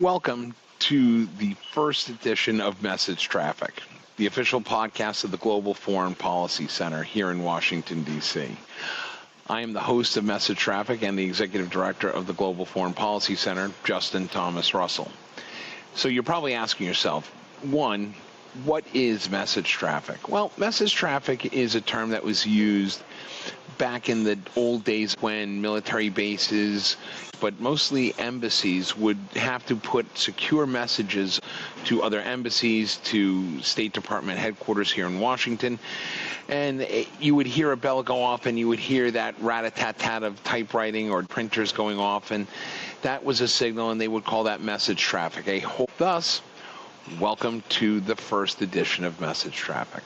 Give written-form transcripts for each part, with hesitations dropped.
Welcome to the first edition of Message Traffic, the official podcast of the Global Foreign Policy Center here in Washington, D.C. I am the host of Message Traffic and the executive director of the Global Foreign Policy Center, Justin Thomas Russell. So you're probably asking yourself, one, what is message traffic? Well, message traffic is a term that was used back in the old days when military bases, but mostly embassies, would have to put secure messages to other embassies, to State Department headquarters here in Washington. And you would hear a bell go off and you would hear that rat-a-tat-tat of typewriting or printers going off, and that was a signal, and they would call that message traffic. Thus, welcome to the first edition of Message Traffic.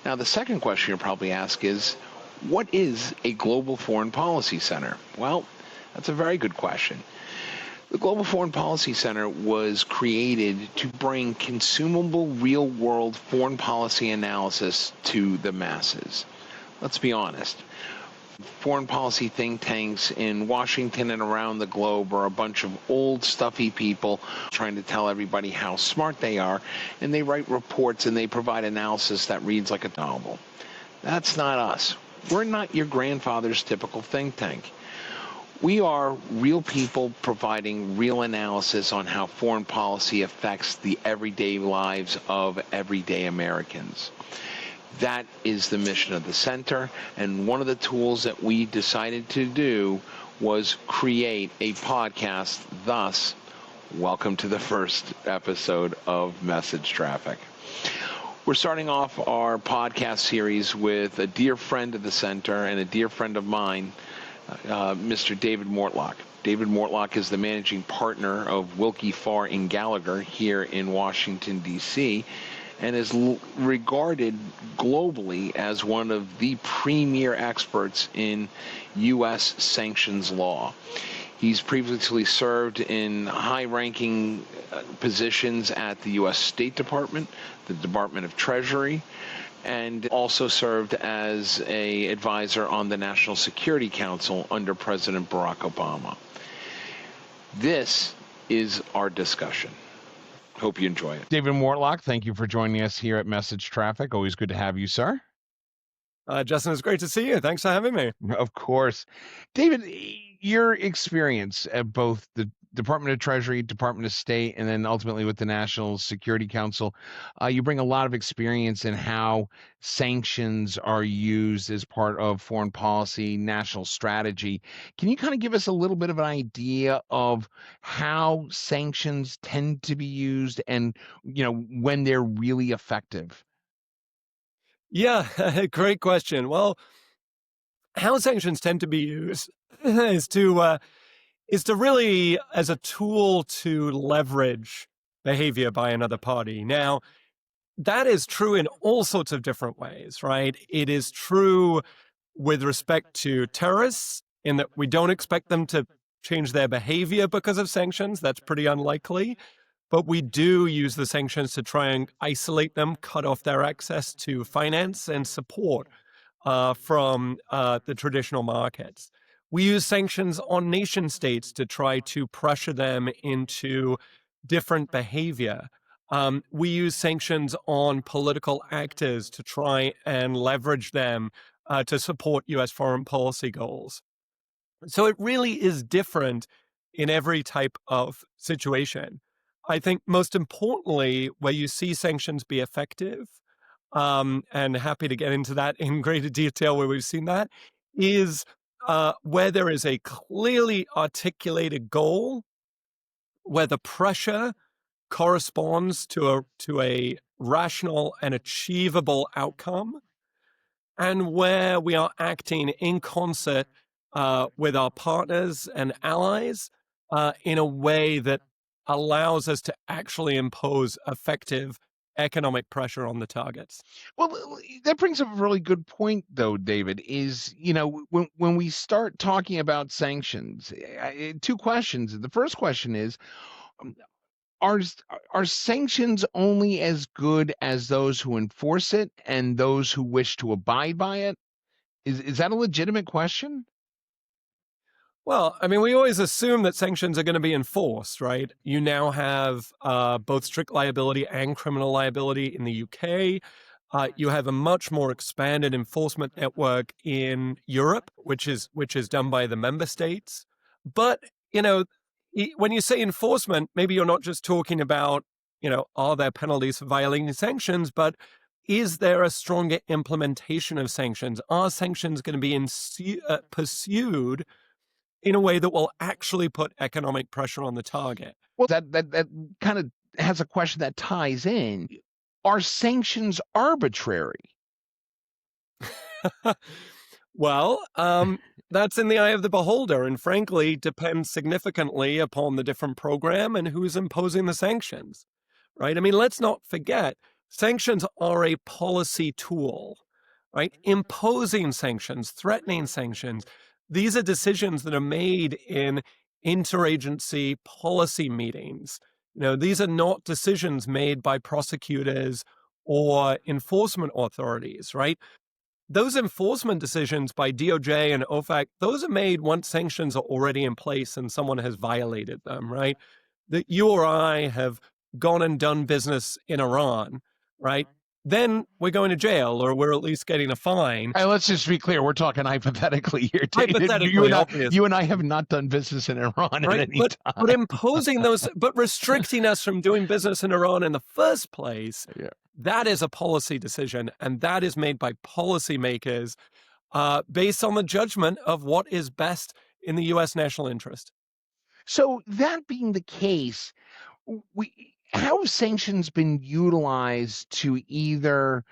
Now, the second question you'll probably ask is, what is a Global Foreign Policy Center? Well, that's a very good question. The Global Foreign Policy Center was created to bring consumable, real-world foreign policy analysis to the masses. Let's be honest. Foreign policy think tanks in Washington and around the globe are a bunch of old, stuffy people trying to tell everybody how smart they are, and they write reports and they provide analysis that reads like a novel. That's not us. We're not your grandfather's typical think tank. We are real people providing real analysis on how foreign policy affects the everyday lives of everyday Americans. That is the mission of the center, and one of the tools that we decided to do was create a podcast. Thus, welcome to the first episode of Message Traffic. We're starting off our podcast series with a dear friend of the center and a dear friend of mine, Mr. David Mortlock. David Mortlock is the managing partner of Willkie, Farr & Gallagher here in Washington, D.C., and is regarded globally as one of the premier experts in U.S. sanctions law. He's previously served in high-ranking positions at the U.S. State Department, the Department of Treasury, and also served as an advisor on the National Security Council under President Barack Obama. This is our discussion. Hope you enjoy it. David Mortlock, thank you for joining us here at Message Traffic. Always good to have you, sir. Justin, it's great to see you. Thanks for having me. Of course. David, your experience at both the Department of Treasury, Department of State, and then ultimately with the National Security Council, you bring a lot of experience in how sanctions are used as part of foreign policy, national strategy. Can you kind of give us a little bit of an idea of how sanctions tend to be used and, when they're really effective? Yeah, great question. Well, how sanctions tend to be used is to really as a tool to leverage behavior by another party. Now, that is true in all sorts of different ways, right? It is true with respect to terrorists in that we don't expect them to change their behavior because of sanctions. That's pretty unlikely. But we do use the sanctions to try and isolate them, cut off their access to finance and support from the traditional markets. We use sanctions on nation states to try to pressure them into different behavior. We use sanctions on political actors to try and leverage them to support U.S. foreign policy goals. So it really is different in every type of situation. I think most importantly, where you see sanctions be effective, and happy to get into that in greater detail where we've seen that, is where there is a clearly articulated goal, where the pressure corresponds to a rational and achievable outcome, and where we are acting in concert with our partners and allies in a way that allows us to actually impose effective economic pressure on the targets. Well, that brings up a really good point, though, David, is, when we start talking about sanctions, two questions. The first question is, are sanctions only as good as those who enforce it and those who wish to abide by it? Is that a legitimate question? Well, I mean, we always assume that sanctions are going to be enforced, right? You now have both strict liability and criminal liability in the UK. You have a much more expanded enforcement network in Europe, which is done by the member states. But you know, when you say enforcement, maybe you're not just talking about, are there penalties for violating sanctions, but is there a stronger implementation of sanctions? Are sanctions going to be pursued in a way that will actually put economic pressure on the target? Well, that kind of has a question that ties in. Are sanctions arbitrary? Well, that's in the eye of the beholder, and frankly, depends significantly upon the different program and who's imposing the sanctions, right? I mean, let's not forget, sanctions are a policy tool, right? Imposing sanctions, threatening sanctions, these are decisions that are made in interagency policy meetings. These are not decisions made by prosecutors or enforcement authorities, right? Those enforcement decisions by DOJ and OFAC, those are made once sanctions are already in place and someone has violated them, right? That you or I have gone and done business in Iran, right? Then we're going to jail, or we're at least getting a fine. Hey, let's just be clear. We're talking hypothetically here, David. Hypothetically, You and I have not done business in Iran right? at any time. But imposing those, but restricting us from doing business in Iran in the first place, Yeah. that is a policy decision, and that is made by policymakers based on the judgment of what is best in the U.S. national interest. So that being the case, how have sanctions been utilized to either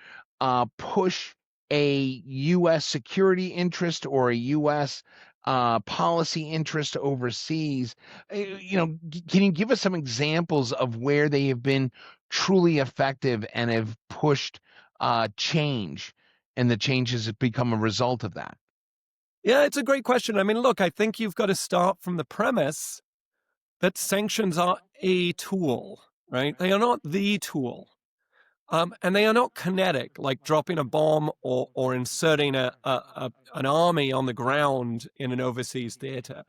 push a U.S. security interest or a U.S. Policy interest overseas? Can you give us some examples of where they have been truly effective and have pushed change, and the changes have become a result of that? Yeah, it's a great question. I mean, look, I think you've got to start from the premise that sanctions are a tool, right? They are not the tool. And they are not kinetic, like dropping a bomb or inserting an army on the ground in an overseas theater.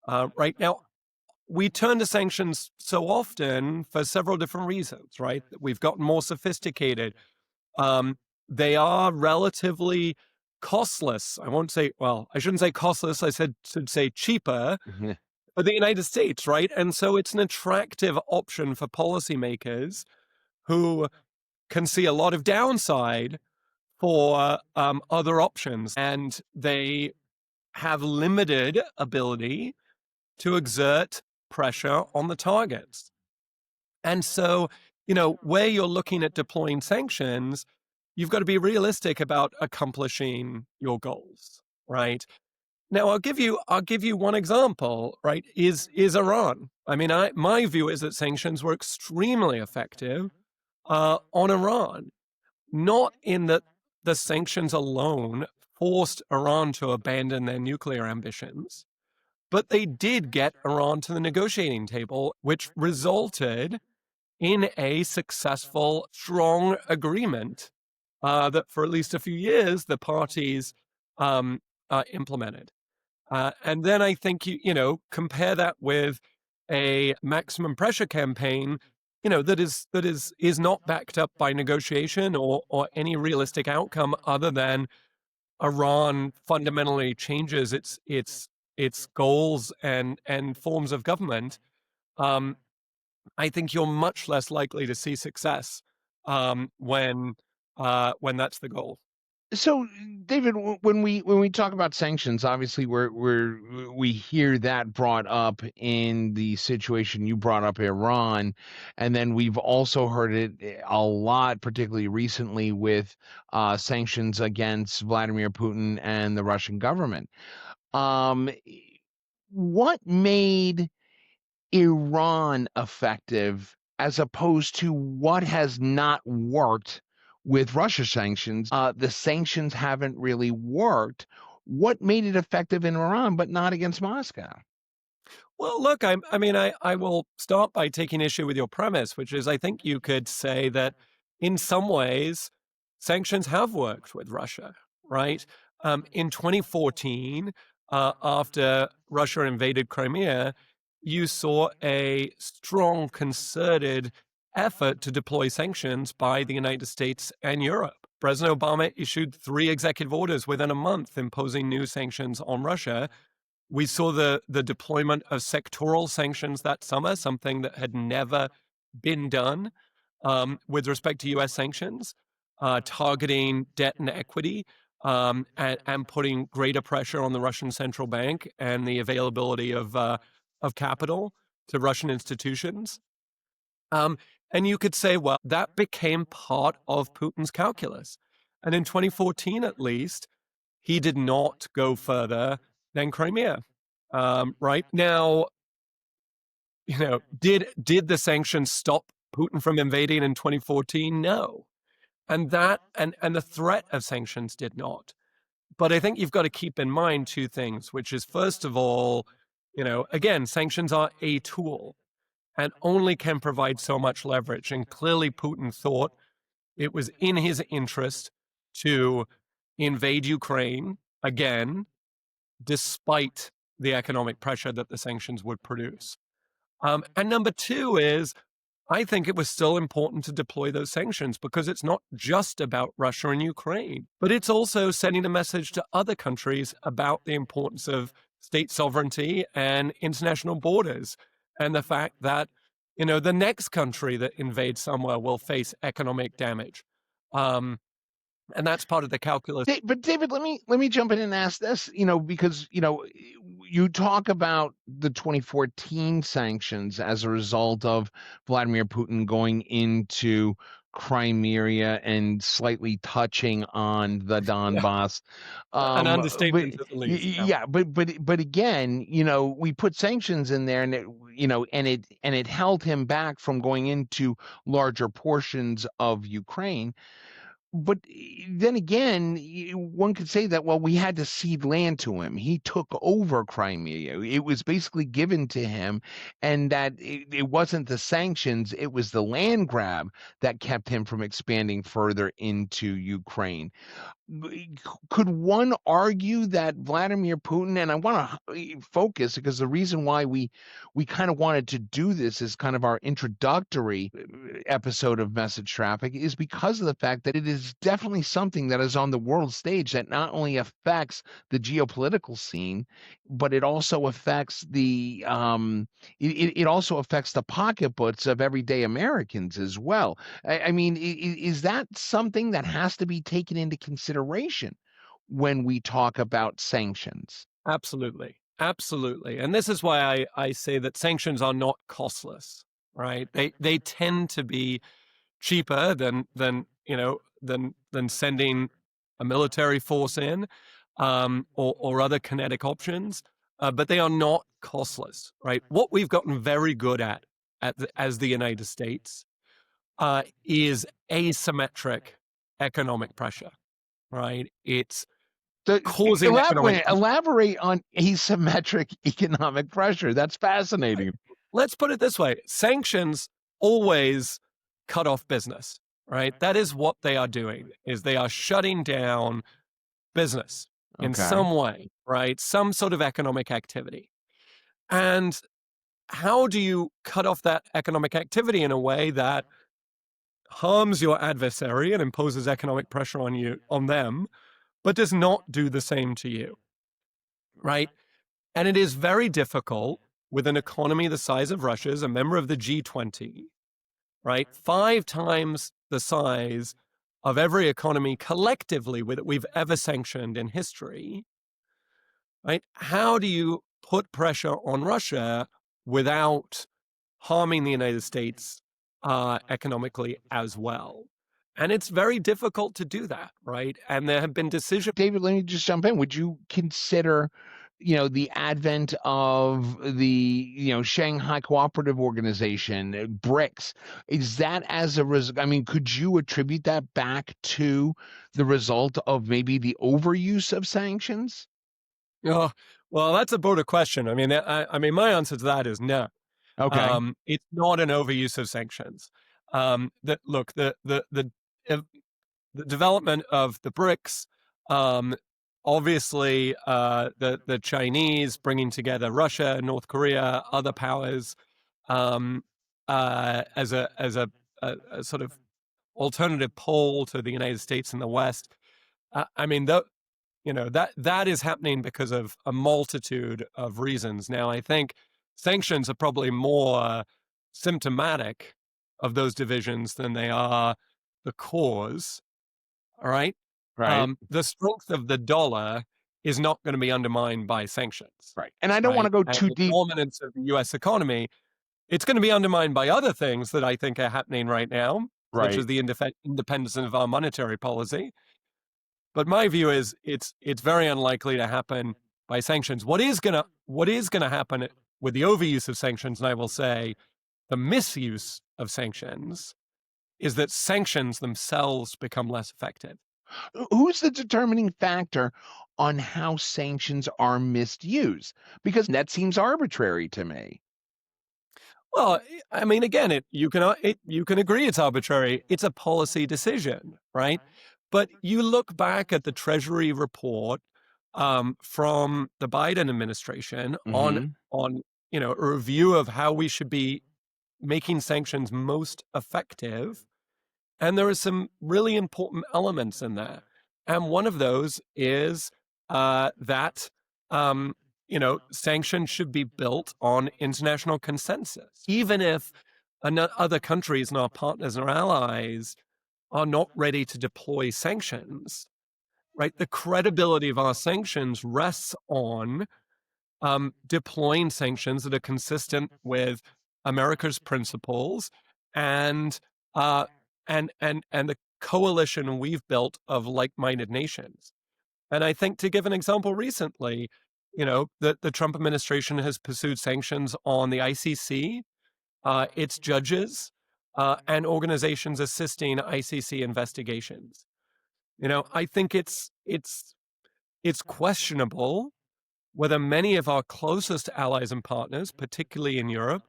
Right now, we turn to sanctions so often for several different reasons, right? We've gotten more sophisticated. They are relatively costless. I shouldn't say costless. Should say cheaper for the United States, right? And so it's an attractive option for policymakers who can see a lot of downside for other options, and they have limited ability to exert pressure on the targets. And so, where you're looking at deploying sanctions, you've got to be realistic about accomplishing your goals, right? Now, I'll give you one example, right? Is Iran. I mean, my view is that sanctions were extremely effective on Iran, not in that the sanctions alone forced Iran to abandon their nuclear ambitions, but they did get Iran to the negotiating table, which resulted in a successful, strong agreement that for at least a few years the parties implemented. And then I think compare that with a maximum pressure campaign, that is not backed up by negotiation or any realistic outcome other than Iran fundamentally changes its goals and forms of government. I think you're much less likely to see success when that's the goal. So, David, when we talk about sanctions, obviously we hear that brought up in the situation you brought up, Iran, and then we've also heard it a lot, particularly recently, with sanctions against Vladimir Putin and the Russian government. What made Iran effective as opposed to what has not worked with Russia sanctions? The sanctions haven't really worked. What made it effective in Iran but not against Moscow? Well, look, I will start by taking issue with your premise, which is I think you could say that in some ways sanctions have worked with Russia, right? In 2014, after Russia invaded Crimea, you saw a strong, concerted effort to deploy sanctions by the United States and Europe. President Obama issued 3 executive orders within a month imposing new sanctions on Russia. We saw the deployment of sectoral sanctions that summer, something that had never been done with respect to U.S. sanctions, targeting debt and equity, and putting greater pressure on the Russian central bank and the availability of capital to Russian institutions. And you could say, well, that became part of Putin's calculus. And in 2014, at least, he did not go further than Crimea. Right now, did the sanctions stop Putin from invading in 2014? No. And the threat of sanctions did not. But I think you've got to keep in mind 2 things, which is, first of all, again, sanctions are a tool and only can provide so much leverage. And clearly Putin thought it was in his interest to invade Ukraine again, despite the economic pressure that the sanctions would produce. And number 2 is, I think it was still important to deploy those sanctions because it's not just about Russia and Ukraine, but it's also sending a message to other countries about the importance of state sovereignty and international borders, and the fact that, the next country that invades somewhere will face economic damage. And that's part of the calculus. But David, let me jump in and ask this, because you talk about the 2014 sanctions as a result of Vladimir Putin going into Crimea and slightly touching on the Donbass. An understatement at the least. Yeah, but again, we put sanctions in there, and it held him back from going into larger portions of Ukraine. But then again, one could say that, well, we had to cede land to him. He took over Crimea. It was basically given to him, and that it wasn't the sanctions, it was the land grab that kept him from expanding further into Ukraine. Could one argue that Vladimir Putin, and I want to focus because the reason why we kind of wanted to do this as kind of our introductory episode of Message Traffic, is because of the fact that it is definitely something that is on the world stage that not only affects the geopolitical scene, but it also affects the it also affects the pocketbooks of everyday Americans as well. I mean, is that something that has to be taken into consideration when we talk about sanctions? Absolutely. Absolutely. And this is why I say that sanctions are not costless, right? They tend to be cheaper than sending a military force in, or other kinetic options, but they are not costless, right? What we've gotten very good at as the United States is asymmetric economic pressure, right? It's causing elaborate on asymmetric economic pressure. That's fascinating. Let's put it this way. Sanctions always cut off business, right? That is what they are doing, is they are shutting down business in some way, right? Some sort of economic activity. And how do you cut off that economic activity in a way that harms your adversary and imposes economic pressure on them, but does not do the same to you, right? And it is very difficult with an economy the size of Russia's, a member of the G20, right? 5 times the size of every economy collectively that we've ever sanctioned in history, right? How do you put pressure on Russia without harming the United States economically as well? And it's very difficult to do that, right? And there have been decisions. David, let me just jump in. Would you consider, the advent of the, Shanghai Cooperative Organization, BRICS, is that as a result? I mean, could you attribute that back to the result of maybe the overuse of sanctions? Oh, well, that's a broader question. I mean, my answer to that is no. Okay. It's not an overuse of sanctions. The development of the BRICS obviously, the Chinese bringing together Russia, North Korea, other powers, um, as a sort of alternative pole to the United States and the West. I mean, that is happening because of a multitude of reasons. Now, I think sanctions are probably more symptomatic of those divisions than they are the cause. All right. Right. The strength of the dollar is not going to be undermined by sanctions, Right. And I don't want right? to go And too the deep. dominance of the US economy, it's going to be undermined by other things that I think are happening right now, such as Right. the independence of our monetary policy. But my view is it's very unlikely to happen by sanctions. What is gonna happen with the overuse of sanctions, and I will say the misuse of sanctions, is that sanctions themselves become less effective. Who's the determining factor on how sanctions are misused? Because that seems arbitrary to me. Well, I mean, again, you can agree it's arbitrary. It's a policy decision, right? But you look back at the Treasury report from the Biden administration on Hmm. on a review of how we should be making sanctions most effective, and there are some really important elements in there. And one of those is that sanctions should be built on international consensus, even if other countries and our partners and our allies are not ready to deploy sanctions. Right, the credibility of our sanctions rests on deploying sanctions that are consistent with America's principles and uh, and the coalition we've built of like-minded nations. And I think to give an example recently, the Trump administration has pursued sanctions on the ICC, its judges, and organizations assisting ICC investigations. I think it's questionable whether many of our closest allies and partners, particularly in Europe,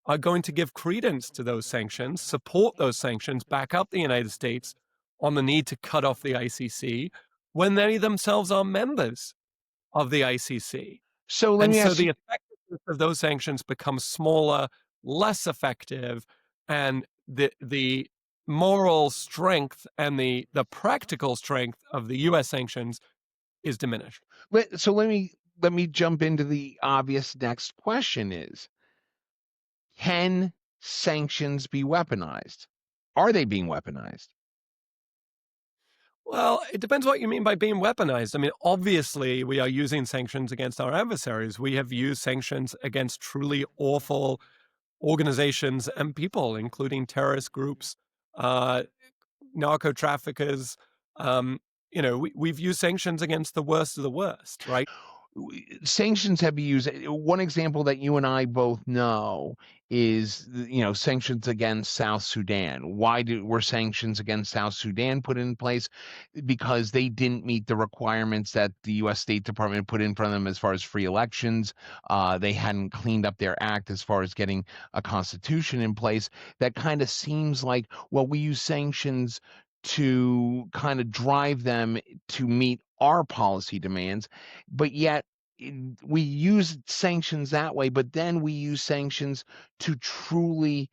are going to give credence to those sanctions, support those sanctions, back up the United States on the need to cut off the ICC when they themselves are members of the ICC. So let And me so ask you. the effectiveness of those sanctions becomes smaller, less effective, and the moral strength and the practical strength of the US sanctions is diminished. Let me jump into the obvious next question is, can sanctions be weaponized? Are they being weaponized? Well, it depends what you mean by being weaponized. I mean, obviously, we are using sanctions against our adversaries. We have used sanctions against truly awful organizations and people, including terrorist groups, uh, narco traffickers. We've used sanctions against the worst of the worst, right? Sanctions have been used. One example that you and I both know is, sanctions against South Sudan. Were sanctions against South Sudan put in place? Because they didn't meet the requirements that the U.S. State Department put in front of them as far as free elections. They hadn't cleaned up their act as far as getting a constitution in place. That kind of seems like, well, we use sanctions to kind of drive them to meet our policy demands, but yet we use sanctions that way, but then we use sanctions to truly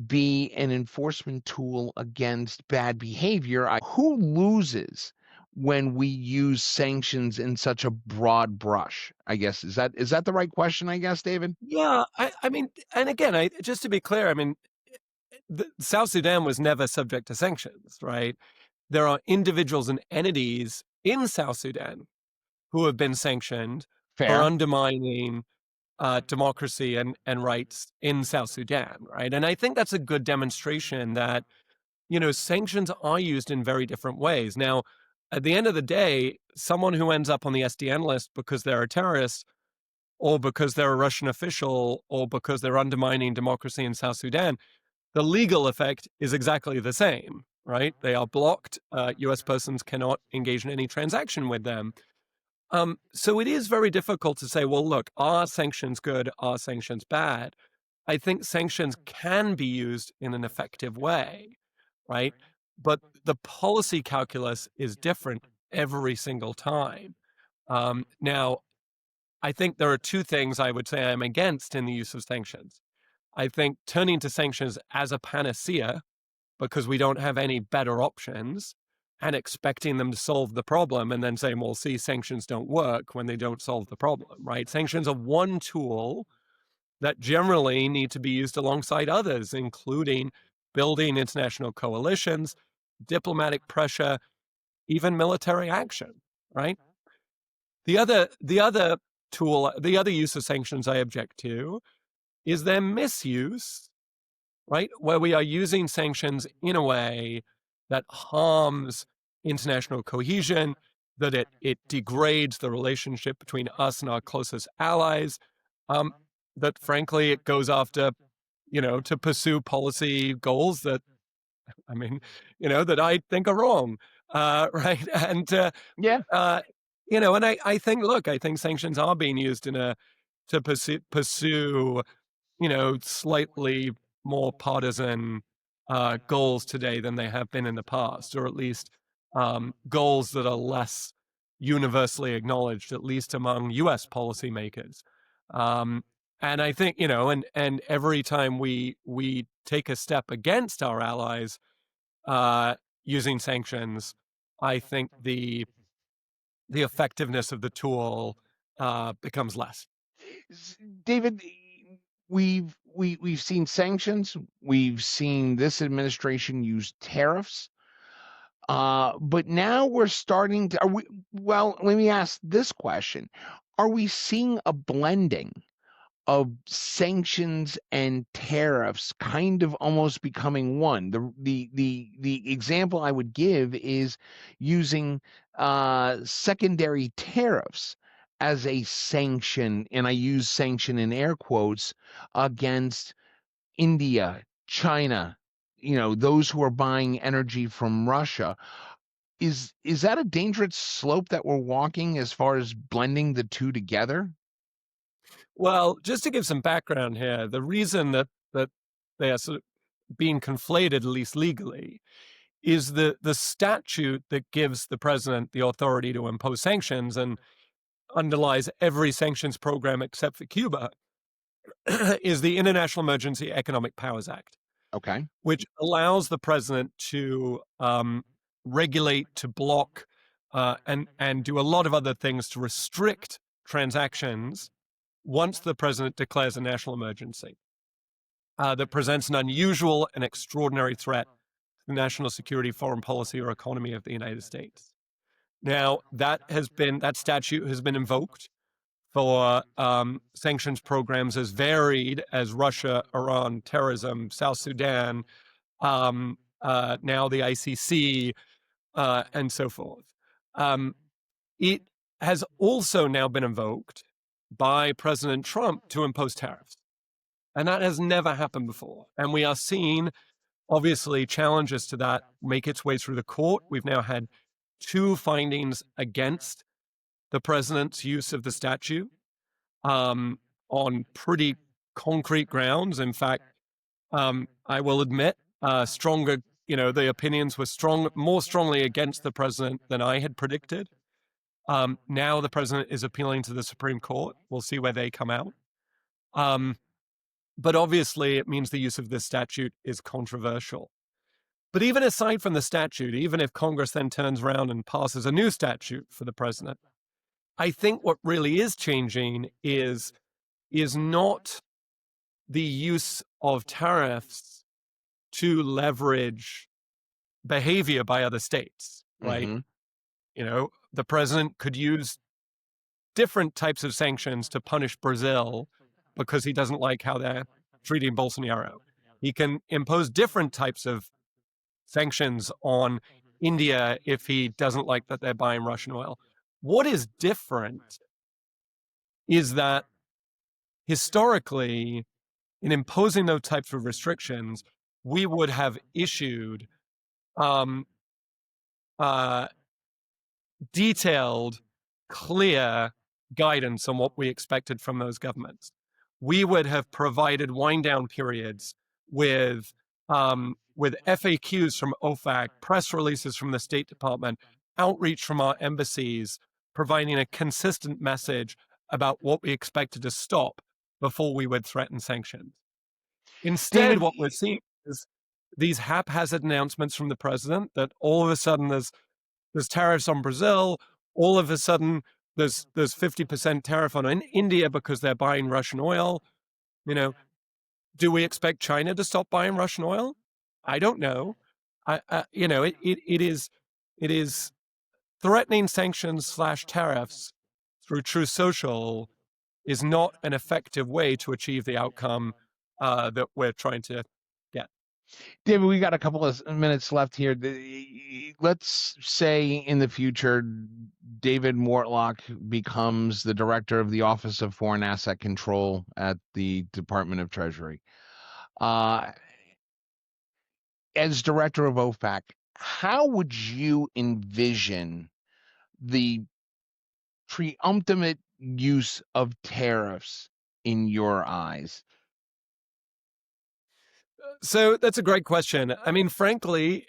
be an enforcement tool against bad behavior. Who loses when we use sanctions in such a broad brush? I guess is that the right question, I guess, David? Yeah, I mean, and again, just to be clear, I mean, South Sudan was never subject to sanctions, right? There are individuals and entities in South Sudan who have been sanctioned for Fair. undermining democracy and rights in South Sudan, right? And I think that's a good demonstration that sanctions are used in very different ways. Now, at the end of the day, someone who ends up on the SDN list because they're a terrorist, or because they're a Russian official, or because they're undermining democracy in South Sudan, the legal effect is exactly the same, right? They are blocked. US persons cannot engage in any transaction with them. So it is very difficult to say, well, look, are sanctions good? Are sanctions bad? I think sanctions can be used in an effective way, right? But the policy calculus is different every single time. Now, I think there are two things I would say I'm against in the use of sanctions. I think turning to sanctions as a panacea because we don't have any better options and expecting them to solve the problem and then saying, well, see, sanctions don't work when they don't solve the problem, right? Sanctions are one tool that generally need to be used alongside others, including building international coalitions, diplomatic pressure, even military action, right? The other tool, the other use of sanctions I object to is their misuse, right? Where we are using sanctions in a way that harms international cohesion, that it degrades the relationship between us and our closest allies, that frankly it goes after, to pursue policy goals that, I mean, that I think are wrong, right? And Yeah. uh, and I think, look, I think sanctions are being used to pursue slightly more partisan goals today than they have been in the past, or at least goals that are less universally acknowledged, at least among U.S. policymakers. And I think, and every time we take a step against our allies using sanctions, I think the effectiveness of the tool becomes less. David, we've seen sanctions. We've seen this administration use tariffs. But now we're starting to. Well, let me ask this question: are we seeing a blending of sanctions and tariffs, kind of almost becoming one? The example I would give is using secondary tariffs as a sanction, and I use sanction in air quotes, against India, China, those who are buying energy from Russia. Is that a dangerous slope that we're walking as far as blending the two together? Well, just to give some background here, the reason that they are sort of being conflated, at least legally, is the statute that gives the president the authority to impose sanctions and underlies every sanctions program except for Cuba is the International Emergency Economic Powers Act, Okay. which allows the president to regulate, to block, and do a lot of other things to restrict transactions once the president declares a national emergency that presents an unusual and extraordinary threat to the national security, foreign policy, or economy of the United States. Now, that statute has been invoked for sanctions programs as varied as Russia, Iran, terrorism, South Sudan, now the ICC, and so forth. It has also now been invoked by President Trump to impose tariffs. And that has never happened before. And we are seeing, obviously, challenges to that make its way through the court. We've now had 2 findings against the president's use of the statute on pretty concrete grounds. In fact, I will admit, stronger, the opinions were more strongly against the president than I had predicted. Now the president is appealing to the Supreme Court. We'll see where they come out. But obviously, it means the use of this statute is controversial. But even aside from the statute, even if Congress then turns around and passes a new statute for the president, I think what really is changing is not the use of tariffs to leverage behavior by other states, right? Mm-hmm. The president could use different types of sanctions to punish Brazil because he doesn't like how they're treating Bolsonaro. He can impose different types of sanctions on India if he doesn't like that they're buying Russian oil. What is different is that historically, in imposing those types of restrictions, we would have issued detailed, clear guidance on what we expected from those governments. We would have provided wind down periods with FAQs from OFAC, press releases from the State Department, outreach from our embassies, providing a consistent message about what we expected to stop before we would threaten sanctions. Instead, David, what we're seeing is these haphazard announcements from the president that all of a sudden there's tariffs on Brazil, all of a sudden there's 50% tariff on India because they're buying Russian oil. You know, do we expect China to stop buying Russian oil? I don't know. It is threatening sanctions slash tariffs through True Social is not an effective way to achieve the outcome that we're trying to get. David, we got a couple of minutes left here. Let's say in the future, David Mortlock becomes the director of the Office of Foreign Asset Control at the Department of Treasury. As director of OFAC, how would you envision the preemptive use of tariffs in your eyes? So that's a great question. I mean, frankly,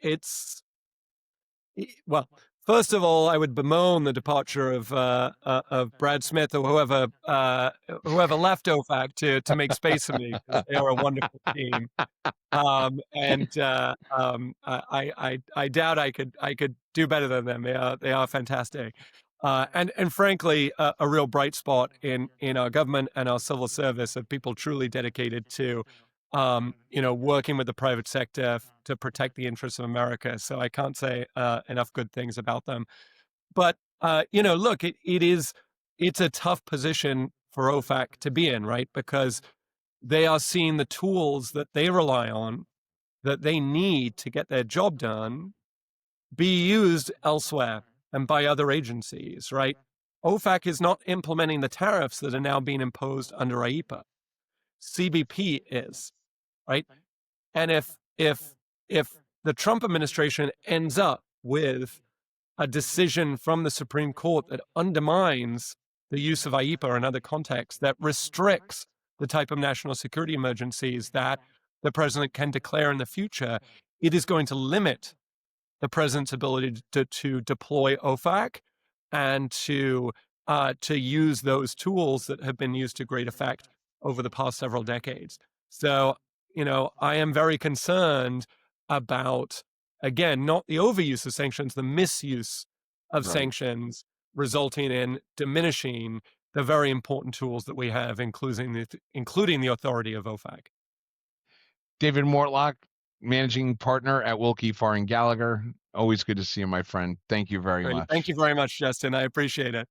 well, first of all, I would bemoan the departure of Brad Smith or whoever left OFAC to make space for me, because they are a wonderful team. I doubt I could do better than them. They are fantastic. And frankly, a real bright spot in our government and our civil service of people truly dedicated to, working with the private sector to protect the interests of America. So I can't say enough good things about them. But look, it's a tough position for OFAC to be in, right? Because they are seeing the tools that they rely on, that they need to get their job done, be used elsewhere and by other agencies, right? OFAC is not implementing the tariffs that are now being imposed under IEEPA. CBP is, right? And if the Trump administration ends up with a decision from the Supreme Court that undermines the use of IEEPA in other contexts, that restricts the type of national security emergencies that the president can declare in the future, it is going to limit the president's ability to deploy OFAC and to use those tools that have been used to great effect over the past several decades. So, I am very concerned about, again, not the overuse of sanctions, the misuse of sanctions, resulting in diminishing the very important tools that we have, including the authority of OFAC. David Mortlock, managing partner at Willkie, Farr & Gallagher. Always good to see you, my friend. Thank you very much. Thank you very much, Justin. I appreciate it.